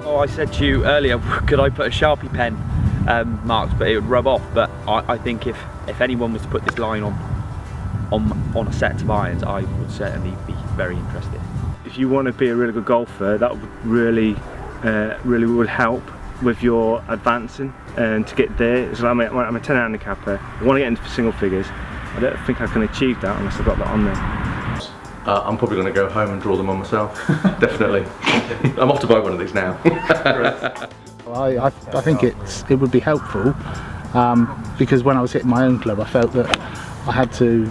Oh, I said to you earlier, could I put a Sharpie pen marks, but it would rub off. But I think if anyone was to put this line on a set of irons, I would certainly be very interested. If you want to be a really good golfer, that would really would help with your advancing and to get there. So I'm a 10 handicapper. I want to get into single figures. I don't think I can achieve that unless I've got that on there. I'm probably going to go home and draw them on myself. Definitely. I'm off to buy one of these now. I think it would be helpful because when I was hitting my own club, I felt that I had to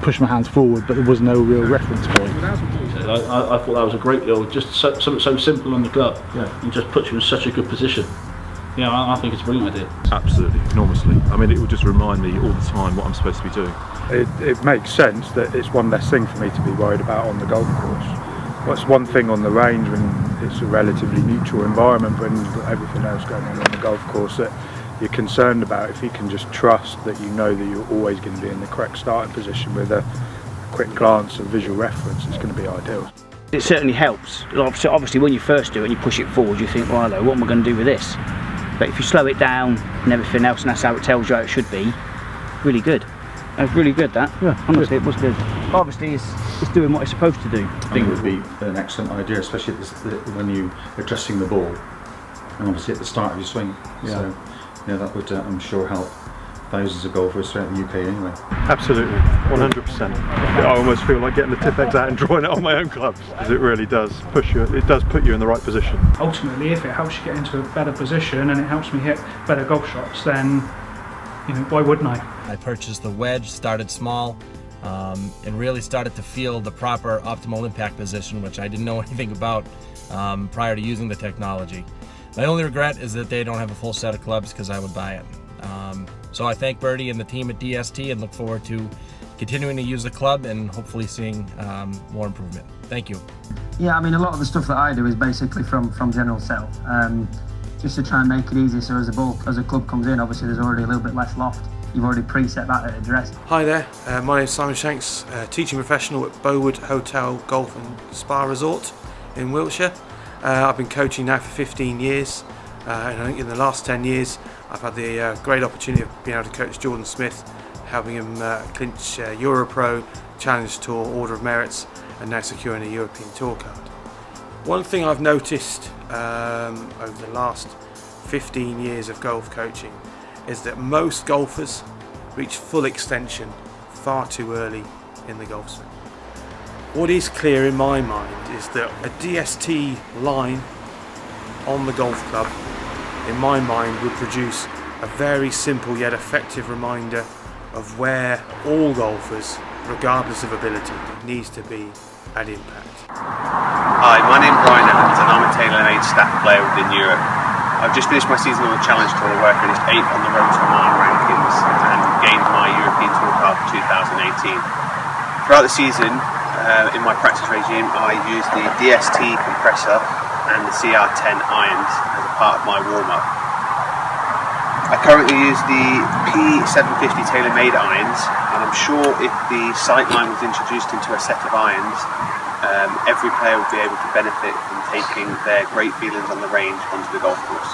push my hands forward, but there was no real reference point. I thought that was a great little, just something so simple on the club, and just puts you in such a good position. Yeah, I think it's a brilliant idea. Absolutely, enormously. I mean, it will just remind me all the time what I'm supposed to be doing. It makes sense that it's one less thing for me to be worried about on the golf course. Well, it's one thing on the range when it's a relatively neutral environment, when everything else going on the golf course that you're concerned about. If you can just trust that you know that you're always going to be in the correct starting position with a quick glance of visual reference, it's going to be ideal. It certainly helps. Obviously when you first do it and you push it forward, you think, well, hello, what am I going to do with this? But if you slow it down and everything else, and that's how it tells you how it should be, really good. It was really good, that. Yeah, honestly, it was good. Obviously, it's doing what it's supposed to do. I think it would be an excellent idea, especially when you are addressing the ball, and obviously at the start of your swing. Yeah. So, yeah, that would, I'm sure, help thousands of golfers throughout the UK anyway. Absolutely, 100%. I almost feel like getting the Tipp-Ex out and drawing it on my own clubs, because it really does push you. It does put you in the right position. Ultimately, if it helps you get into a better position and it helps me hit better golf shots, then why wouldn't I? I purchased the wedge, started small, and really started to feel the proper optimal impact position, which I didn't know anything about prior to using the technology. My only regret is that they don't have a full set of clubs, because I would buy it. So I thank Bertie and the team at DST and look forward to continuing to use the club and hopefully seeing more improvement. Thank you. Yeah, I mean, a lot of the stuff that I do is basically from general setup, just to try and make it easier. So as a club comes in, obviously there's already a little bit less loft. You've already preset that at address. Hi there, my name is Simon Shanks, teaching professional at Bowood Hotel Golf and Spa Resort in Wiltshire. I've been coaching now for 15 years, and I think in the last 10 years I've had the great opportunity of being able to coach Jordan Smith, helping him clinch Europro, Challenge Tour, Order of Merits, and now securing a European Tour card. One thing I've noticed over the last 15 years of golf coaching is that most golfers reach full extension far too early in the golf swing. What is clear in my mind is that a DST line on the golf club, in my mind, would produce a very simple yet effective reminder of where all golfers, regardless of ability, needs to be at impact. Hi, my name's Brian Evans and I'm a TaylorMade staff player within Europe. I've just finished my season on the Challenge Tour where I finished 8th on the Road to Oman rankings and gained my European Tour card for 2018. Throughout the season, in my practice regime, I used the DST compressor and the CR10 irons as a part of my warm-up. I currently use the P750 TaylorMade irons, and I'm sure if the sightline was introduced into a set of irons, every player would be able to benefit from taking their great feelings on the range onto the golf course.